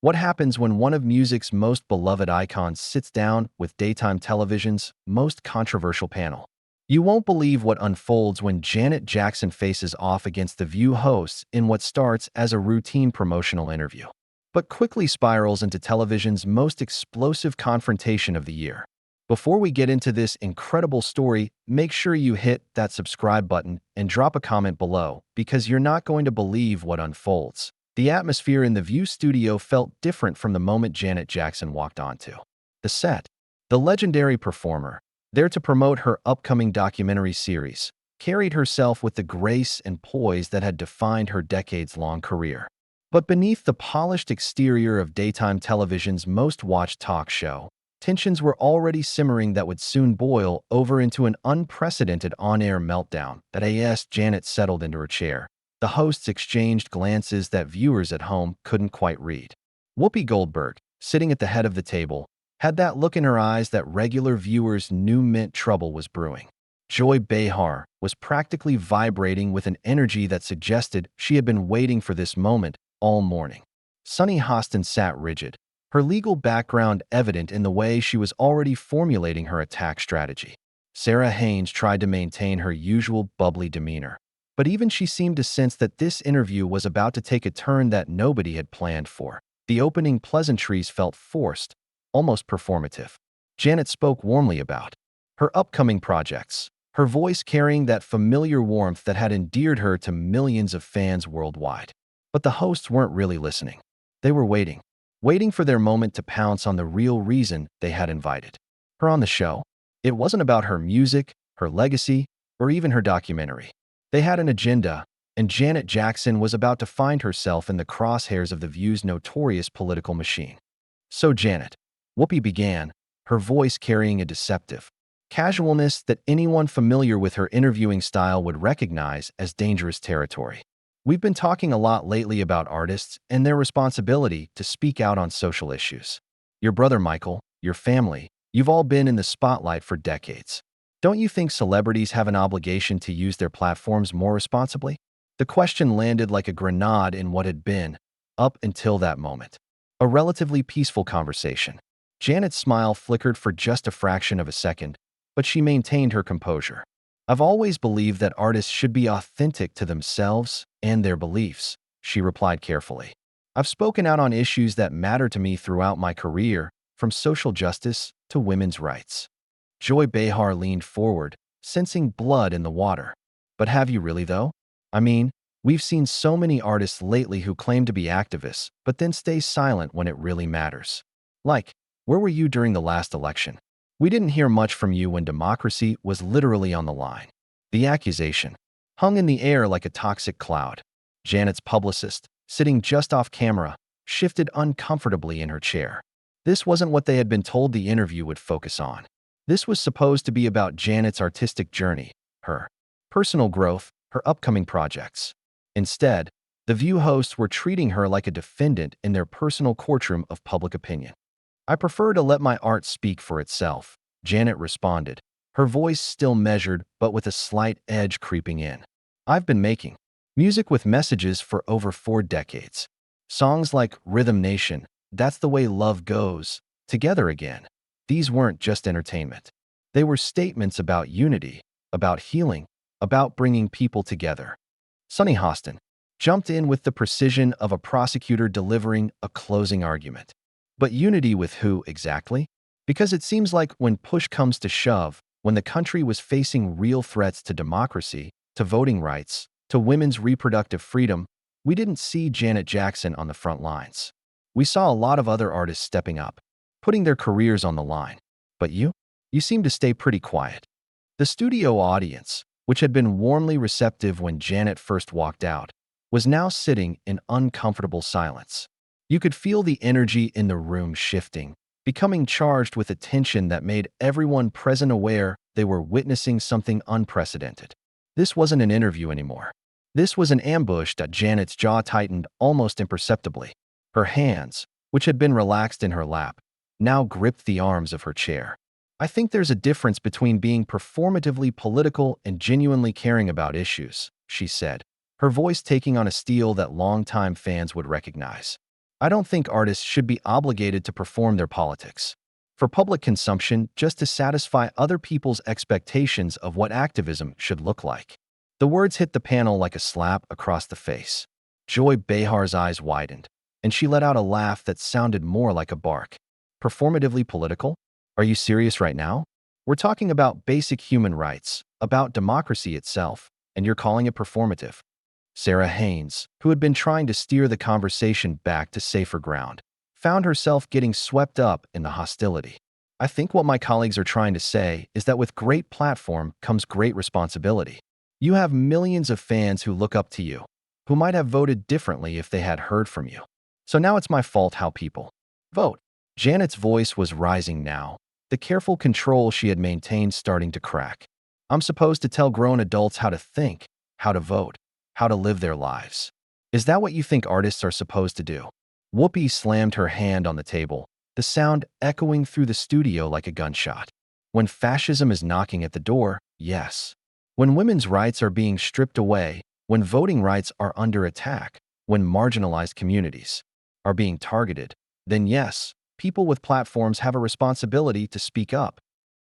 What happens when one of music's most beloved icons sits down with daytime television's most controversial panel? You won't believe what unfolds when Janet Jackson faces off against The View hosts in what starts as a routine promotional interview, but quickly spirals into television's most explosive confrontation of the year. Before we get into this incredible story, make sure you hit that subscribe button and drop a comment below because you're not going to believe what unfolds. The atmosphere in the View studio felt different from the moment Janet Jackson walked onto the set. The legendary performer, there to promote her upcoming documentary series, carried herself with the grace and poise that had defined her decades-long career. But beneath the polished exterior of daytime television's most-watched talk show, tensions were already simmering that would soon boil over into an unprecedented on-air meltdown. As Janet settled into her chair, the hosts exchanged glances that viewers at home couldn't quite read. Whoopi Goldberg, sitting at the head of the table, had that look in her eyes that regular viewers knew meant trouble was brewing. Joy Behar was practically vibrating with an energy that suggested she had been waiting for this moment all morning. Sunny Hostin sat rigid, her legal background evident in the way she was already formulating her attack strategy. Sarah Haynes tried to maintain her usual bubbly demeanor, but even she seemed to sense that this interview was about to take a turn that nobody had planned for. The opening pleasantries felt forced, almost performative. Janet spoke warmly about her upcoming projects, her voice carrying that familiar warmth that had endeared her to millions of fans worldwide. But the hosts weren't really listening. They were waiting for their moment to pounce on the real reason they had invited her on the show. It wasn't about her music, her legacy, or even her documentary. They had an agenda, and Janet Jackson was about to find herself in the crosshairs of The View's notorious political machine. So Janet, Whoopi began, her voice carrying a deceptive casualness that anyone familiar with her interviewing style would recognize as dangerous territory. We've been talking a lot lately about artists and their responsibility to speak out on social issues. Your brother Michael, your family, you've all been in the spotlight for decades. Don't you think celebrities have an obligation to use their platforms more responsibly? The question landed like a grenade in what had been, up until that moment, a relatively peaceful conversation. Janet's smile flickered for just a fraction of a second, but she maintained her composure. I've always believed that artists should be authentic to themselves and their beliefs, she replied carefully. I've spoken out on issues that matter to me throughout my career, from social justice to women's rights. Joy Behar leaned forward, sensing blood in the water. But have you really, though? I mean, we've seen so many artists lately who claim to be activists, but then stay silent when it really matters. Like, where were you during the last election? We didn't hear much from you when democracy was literally on the line. The accusation hung in the air like a toxic cloud. Janet's publicist, sitting just off camera, shifted uncomfortably in her chair. This wasn't what they had been told the interview would focus on. This was supposed to be about Janet's artistic journey, her personal growth, her upcoming projects. Instead, the View hosts were treating her like a defendant in their personal courtroom of public opinion. I prefer to let my art speak for itself, Janet responded, her voice still measured but with a slight edge creeping in. I've been making music with messages for over 4 decades. Songs like Rhythm Nation, That's the Way Love Goes, Together Again. These weren't just entertainment. They were statements about unity, about healing, about bringing people together. Sunny Hostin jumped in with the precision of a prosecutor delivering a closing argument. But unity with who exactly? Because it seems like when push comes to shove, when the country was facing real threats to democracy, to voting rights, to women's reproductive freedom, we didn't see Janet Jackson on the front lines. We saw a lot of other artists stepping up, putting their careers on the line. But you seemed to stay pretty quiet. The studio audience, which had been warmly receptive when Janet first walked out, was now sitting in uncomfortable silence. You could feel the energy in the room shifting, becoming charged with a tension that made everyone present aware they were witnessing something unprecedented. This wasn't an interview anymore. This was an ambush. Janet's jaw tightened almost imperceptibly. Her hands, which had been relaxed in her lap, now gripped the arms of her chair. I think there's a difference between being performatively political and genuinely caring about issues, she said, her voice taking on a steel that longtime fans would recognize. I don't think artists should be obligated to perform their politics for public consumption just to satisfy other people's expectations of what activism should look like. The words hit the panel like a slap across the face. Joy Behar's eyes widened, and she let out a laugh that sounded more like a bark. Performatively political? Are you serious right now? We're talking about basic human rights, about democracy itself, and you're calling it performative. Sarah Haynes, who had been trying to steer the conversation back to safer ground, found herself getting swept up in the hostility. I think what my colleagues are trying to say is that with great platform comes great responsibility. You have millions of fans who look up to you, who might have voted differently if they had heard from you. So now it's my fault how people vote. Janet's voice was rising now, the careful control she had maintained starting to crack. I'm supposed to tell grown adults how to think, how to vote, how to live their lives. Is that what you think artists are supposed to do? Whoopi slammed her hand on the table, the sound echoing through the studio like a gunshot. When fascism is knocking at the door, yes. When women's rights are being stripped away, when voting rights are under attack, when marginalized communities are being targeted, then yes, people with platforms have a responsibility to speak up.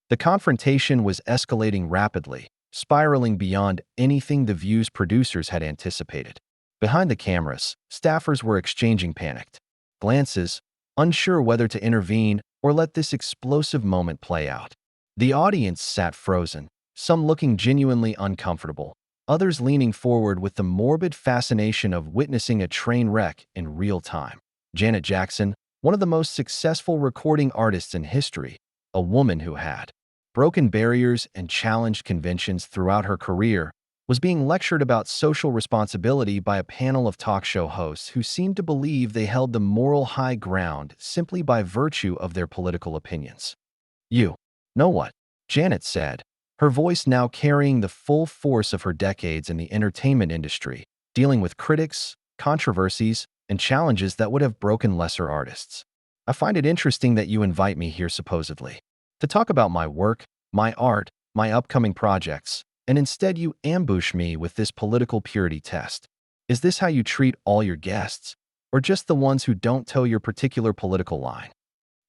The confrontation was escalating rapidly, spiraling beyond anything the View's producers had anticipated. Behind the cameras, staffers were exchanging panicked glances, unsure whether to intervene or let this explosive moment play out. The audience sat frozen, some looking genuinely uncomfortable, others leaning forward with the morbid fascination of witnessing a train wreck in real time. Janet Jackson, one of the most successful recording artists in history, a woman who had broken barriers and challenged conventions throughout her career, was being lectured about social responsibility by a panel of talk show hosts who seemed to believe they held the moral high ground simply by virtue of their political opinions. You know what? Janet said, her voice now carrying the full force of her decades in the entertainment industry, dealing with critics, controversies, and challenges that would have broken lesser artists. I find it interesting that you invite me here supposedly to talk about my work, my art, my upcoming projects, and instead you ambush me with this political purity test. Is this how you treat all your guests, or just the ones who don't toe your particular political line?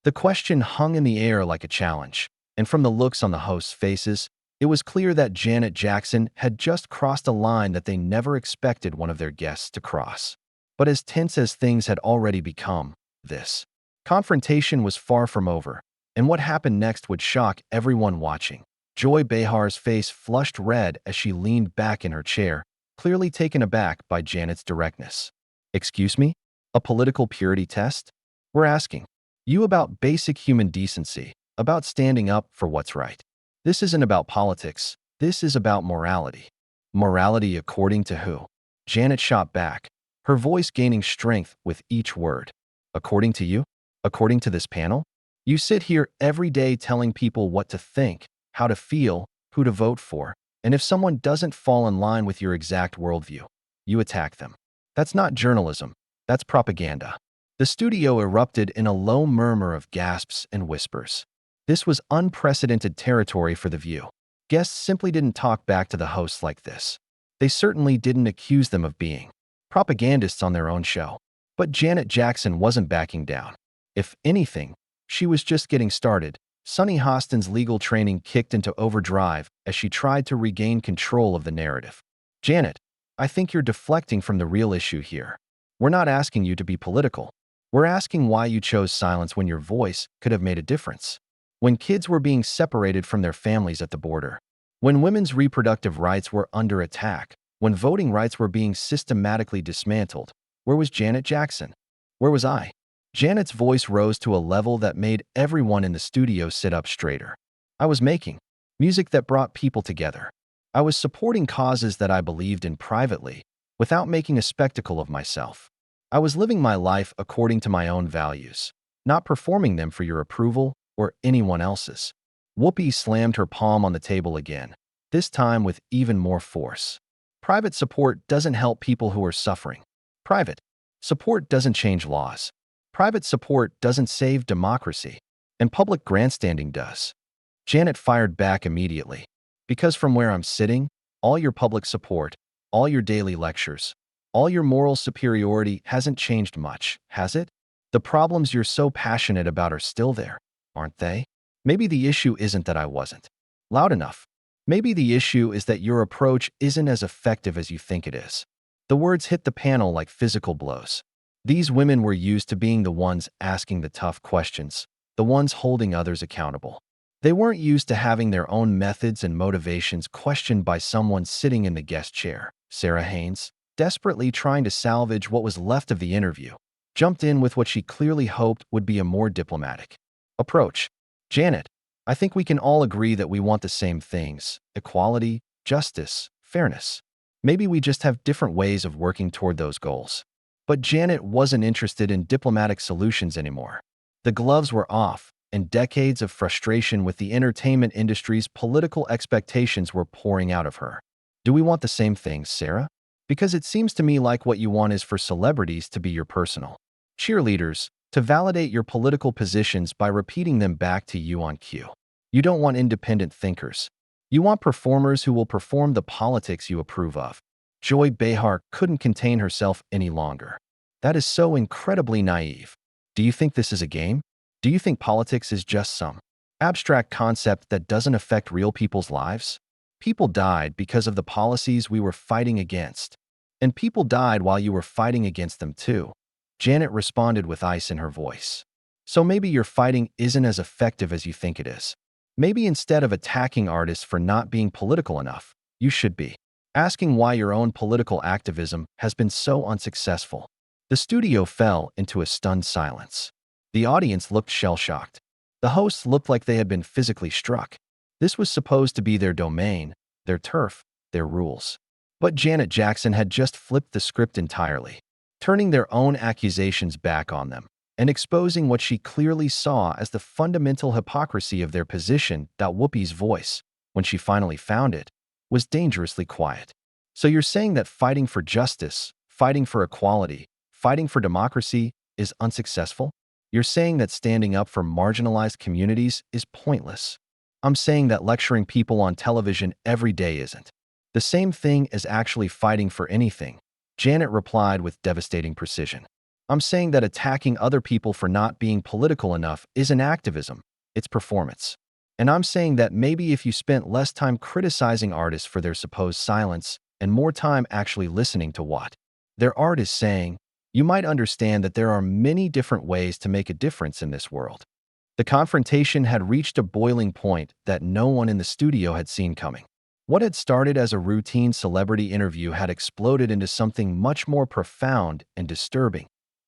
The question hung in the air like a challenge, and from the looks on the hosts' faces, it was clear that Janet Jackson had just crossed a line that they never expected one of their guests to cross. But as tense as things had already become, this confrontation was far from over, and what happened next would shock everyone watching. Joy Behar's face flushed red as she leaned back in her chair, clearly taken aback by Janet's directness. Excuse me? A political purity test? We're asking you about basic human decency, about standing up for what's right. This isn't about politics. This is about morality. Morality according to who? Janet shot back, her voice gaining strength with each word. According to you? According to this panel? You sit here every day telling people what to think, how to feel, who to vote for, and if someone doesn't fall in line with your exact worldview, you attack them. That's not journalism. That's propaganda. The studio erupted in a low murmur of gasps and whispers. This was unprecedented territory for The View. Guests simply didn't talk back to the hosts like this. They certainly didn't accuse them of being propagandists on their own show. But Janet Jackson wasn't backing down. If anything, she was just getting started. Sunny Hostin's legal training kicked into overdrive as she tried to regain control of the narrative. Janet, I think you're deflecting from the real issue here. We're not asking you to be political. We're asking why you chose silence when your voice could have made a difference. When kids were being separated from their families at the border. When women's reproductive rights were under attack. When voting rights were being systematically dismantled. Where was Janet Jackson? Where was I? Janet's voice rose to a level that made everyone in the studio sit up straighter. I was making music that brought people together. I was supporting causes that I believed in privately, without making a spectacle of myself. I was living my life according to my own values, not performing them for your approval or anyone else's. Whoopi slammed her palm on the table again, this time with even more force. Private support doesn't help people who are suffering. Private support doesn't change laws. Private support doesn't save democracy, and public grandstanding does. Janet fired back immediately. Because from where I'm sitting, all your public support, all your daily lectures, all your moral superiority hasn't changed much, has it? The problems you're so passionate about are still there, aren't they? Maybe the issue isn't that I wasn't loud enough. Maybe the issue is that your approach isn't as effective as you think it is. The words hit the panel like physical blows. These women were used to being the ones asking the tough questions, the ones holding others accountable. They weren't used to having their own methods and motivations questioned by someone sitting in the guest chair. Sarah Haynes, desperately trying to salvage what was left of the interview, jumped in with what she clearly hoped would be a more diplomatic approach. Janet, I think we can all agree that we want the same things: equality, justice, fairness. Maybe we just have different ways of working toward those goals. But Janet wasn't interested in diplomatic solutions anymore. The gloves were off, and decades of frustration with the entertainment industry's political expectations were pouring out of her. Do we want the same things, Sarah? Because it seems to me like what you want is for celebrities to be your personal cheerleaders, to validate your political positions by repeating them back to you on cue. You don't want independent thinkers. You want performers who will perform the politics you approve of. Joy Behar couldn't contain herself any longer. That is so incredibly naive. Do you think this is a game? Do you think politics is just some abstract concept that doesn't affect real people's lives? People died because of the policies we were fighting against. And people died while you were fighting against them too. Janet responded with ice in her voice. So maybe your fighting isn't as effective as you think it is. Maybe instead of attacking artists for not being political enough, you should be asking why your own political activism has been so unsuccessful. The studio fell into a stunned silence. The audience looked shell-shocked. The hosts looked like they had been physically struck. This was supposed to be their domain, their turf, their rules. But Janet Jackson had just flipped the script entirely, turning their own accusations back on them and exposing what she clearly saw as the fundamental hypocrisy of their position. That Whoopi's voice, when she finally found it, was dangerously quiet. So you're saying that fighting for justice, fighting for equality, fighting for democracy is unsuccessful? You're saying that standing up for marginalized communities is pointless. I'm saying that lecturing people on television every day isn't the same thing as actually fighting for anything, Janet replied with devastating precision. I'm saying that attacking other people for not being political enough isn't activism, it's performance. And I'm saying that maybe if you spent less time criticizing artists for their supposed silence and more time actually listening to what their art is saying, you might understand that there are many different ways to make a difference in this world. The confrontation had reached a boiling point that no one in the studio had seen coming. What had started as a routine celebrity interview had exploded into something much more profound and disturbing.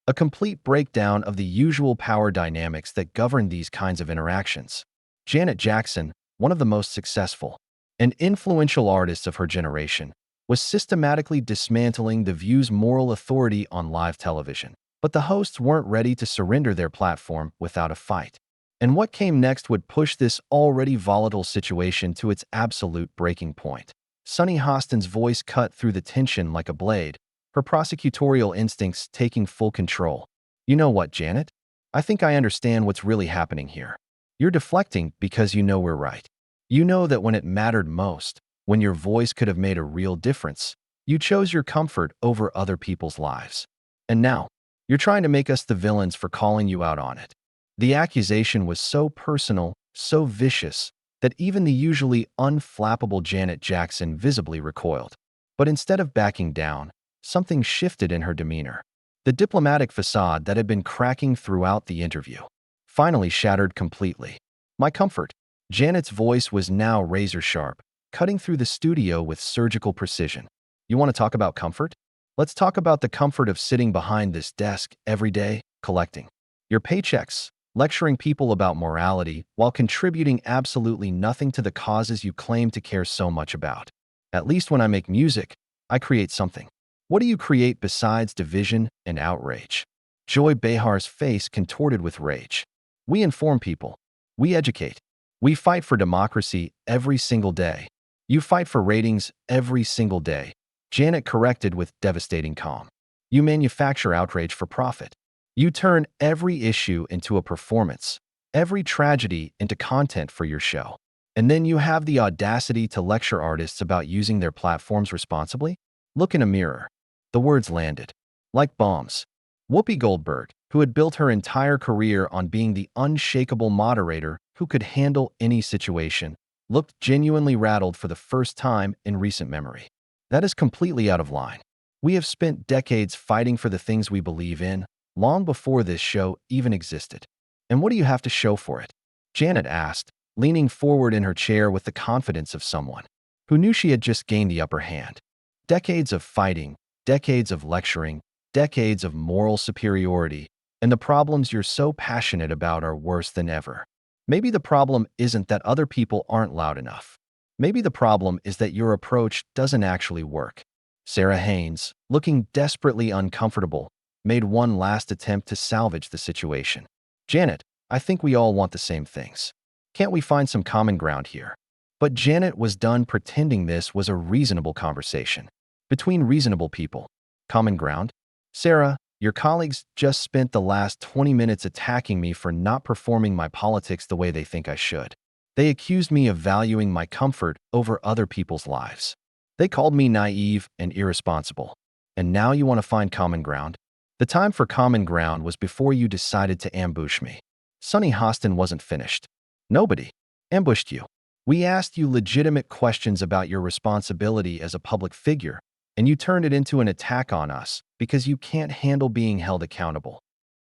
A complete breakdown of the usual power dynamics that govern these kinds of interactions. Janet Jackson, one of the most successful and influential artists of her generation, was systematically dismantling The View's moral authority on live television. But the hosts weren't ready to surrender their platform without a fight. And what came next would push this already volatile situation to its absolute breaking point. Sunny Hostin's voice cut through the tension like a blade, her prosecutorial instincts taking full control. You know what, Janet? I think I understand what's really happening here. You're deflecting because you know we're right. You know that when it mattered most, when your voice could have made a real difference, you chose your comfort over other people's lives. And now, you're trying to make us the villains for calling you out on it. The accusation was so personal, so vicious, that even the usually unflappable Janet Jackson visibly recoiled. But instead of backing down, something shifted in her demeanor. The diplomatic facade that had been cracking throughout the interview finally shattered completely. My comfort. Janet's voice was now razor-sharp, cutting through the studio with surgical precision. You want to talk about comfort? Let's talk about the comfort of sitting behind this desk every day, collecting your paychecks, lecturing people about morality while contributing absolutely nothing to the causes you claim to care so much about. At least when I make music, I create something. What do you create besides division and outrage? Joy Behar's face contorted with rage. We inform people. We educate. We fight for democracy every single day. You fight for ratings every single day. Janet corrected with devastating calm. You manufacture outrage for profit. You turn every issue into a performance, every tragedy into content for your show. And then you have the audacity to lecture artists about using their platforms responsibly? Look in a mirror. The words landed like bombs. Whoopi Goldberg, who had built her entire career on being the unshakable moderator who could handle any situation, looked genuinely rattled for the first time in recent memory. That is completely out of line. We have spent decades fighting for the things we believe in, long before this show even existed. And what do you have to show for it? Janet asked, leaning forward in her chair with the confidence of someone who knew she had just gained the upper hand. Decades of fighting, decades of lecturing, decades of moral superiority, and the problems you're so passionate about are worse than ever. Maybe the problem isn't that other people aren't loud enough. Maybe the problem is that your approach doesn't actually work. Sarah Haynes, looking desperately uncomfortable, made one last attempt to salvage the situation. Janet, I think we all want the same things. Can't we find some common ground here? But Janet was done pretending this was a reasonable conversation. Between reasonable people. Common ground? Sarah, your colleagues just spent the last 20 minutes attacking me for not performing my politics the way they think I should. They accused me of valuing my comfort over other people's lives. They called me naive and irresponsible. And now you want to find common ground? The time for common ground was before you decided to ambush me. Sunny Hostin wasn't finished. Nobody ambushed you. We asked you legitimate questions about your responsibility as a public figure, and you turned it into an attack on us because you can't handle being held accountable.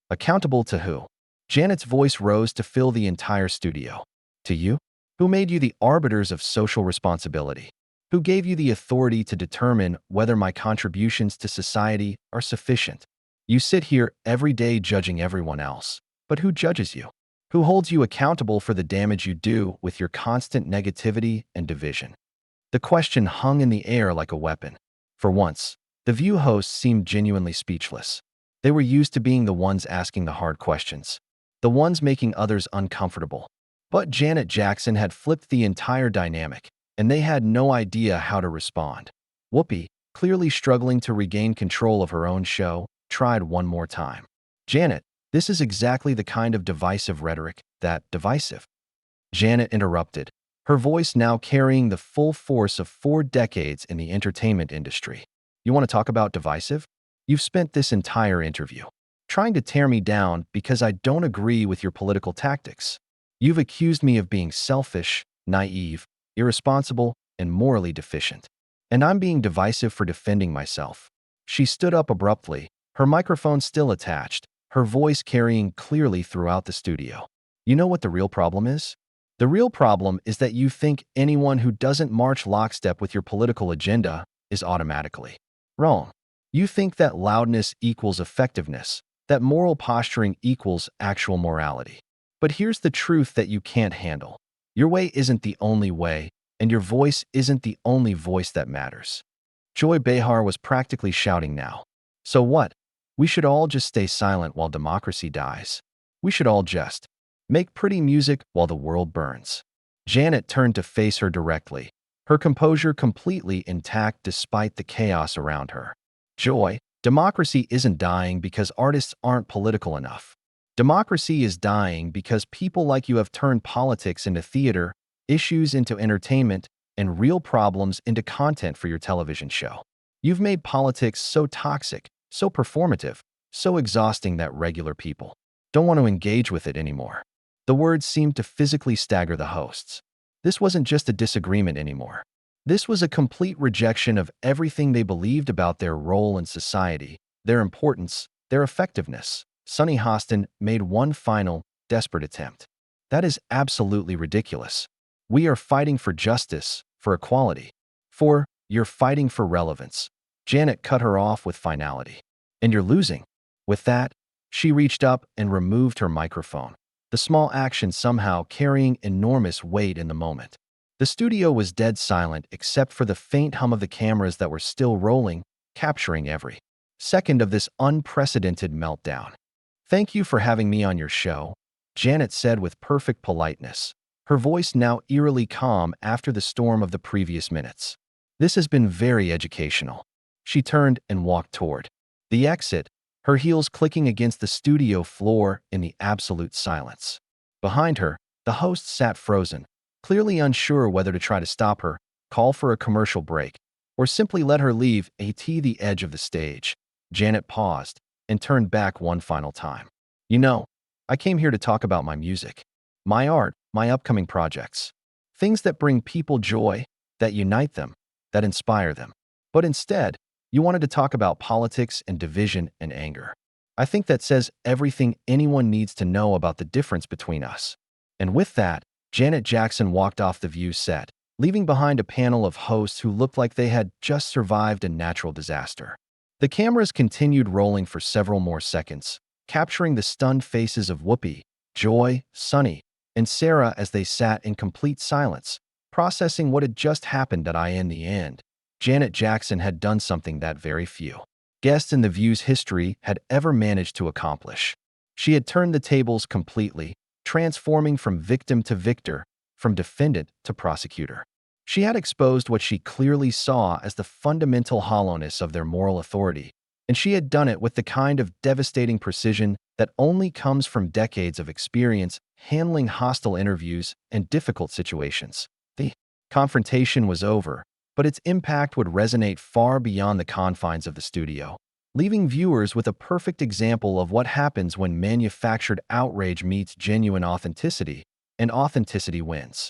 Accountable to who? Janet's voice rose to fill the entire studio. To you? Who made you the arbiters of social responsibility? Who gave you the authority to determine whether my contributions to society are sufficient? You sit here every day judging everyone else, but who judges you? Who holds you accountable for the damage you do with your constant negativity and division? The question hung in the air like a weapon. For once, the View hosts seemed genuinely speechless. They were used to being the ones asking the hard questions, the ones making others uncomfortable. But Janet Jackson had flipped the entire dynamic, and they had no idea how to respond. Whoopi, clearly struggling to regain control of her own show, tried one more time. Janet, this is exactly the kind of divisive rhetoric that divisive. Janet interrupted, her voice now carrying the full force of 4 decades in the entertainment industry. You want to talk about divisive? You've spent this entire interview trying to tear me down because I don't agree with your political tactics. You've accused me of being selfish, naive, irresponsible, and morally deficient. And I'm being divisive for defending myself. She stood up abruptly, her microphone still attached, her voice carrying clearly throughout the studio. You know what the real problem is? The real problem is that you think anyone who doesn't march lockstep with your political agenda is automatically wrong. You think that loudness equals effectiveness, that moral posturing equals actual morality. But here's the truth that you can't handle. Your way isn't the only way, and your voice isn't the only voice that matters. Joy Behar was practically shouting now. So what? We should all just stay silent while democracy dies. We should all just make pretty music while the world burns. Janet turned to face her directly, her composure completely intact despite the chaos around her. Joy, democracy isn't dying because artists aren't political enough. Democracy is dying because people like you have turned politics into theater, issues into entertainment, and real problems into content for your television show. You've made politics so toxic, so performative, so exhausting that regular people don't want to engage with it anymore. The words seemed to physically stagger the hosts. This wasn't just a disagreement anymore. This was a complete rejection of everything they believed about their role in society, their importance, their effectiveness. Sunny Hostin made one final, desperate attempt. That is absolutely ridiculous. We are fighting for justice, for equality. You're fighting for relevance. Janet cut her off with finality. And you're losing. With that, she reached up and removed her microphone, the small action somehow carrying enormous weight in the moment. The studio was dead silent except for the faint hum of the cameras that were still rolling, capturing every second of this unprecedented meltdown. Thank you for having me on your show, Janet said with perfect politeness, her voice now eerily calm after the storm of the previous minutes. This has been very educational. She turned and walked toward the exit, her heels clicking against the studio floor in the absolute silence. Behind her, the host sat frozen, clearly unsure whether to try to stop her, call for a commercial break, or simply let her leave at the edge of the stage. Janet paused and turned back one final time. You know, I came here to talk about my music, my art, my upcoming projects. Things that bring people joy, that unite them, that inspire them. But instead, you wanted to talk about politics and division and anger. I think that says everything anyone needs to know about the difference between us. And with that, Janet Jackson walked off the View set, leaving behind a panel of hosts who looked like they had just survived a natural disaster. The cameras continued rolling for several more seconds, capturing the stunned faces of Whoopi, Joy, Sunny, and Sarah as they sat in complete silence, processing what had just happened. In the end, Janet Jackson had done something that very few guests in The View's history had ever managed to accomplish. She had turned the tables completely, transforming from victim to victor, from defendant to prosecutor. She had exposed what she clearly saw as the fundamental hollowness of their moral authority, and she had done it with the kind of devastating precision that only comes from decades of experience handling hostile interviews and difficult situations. The confrontation was over, but its impact would resonate far beyond the confines of the studio, leaving viewers with a perfect example of what happens when manufactured outrage meets genuine authenticity, and authenticity wins.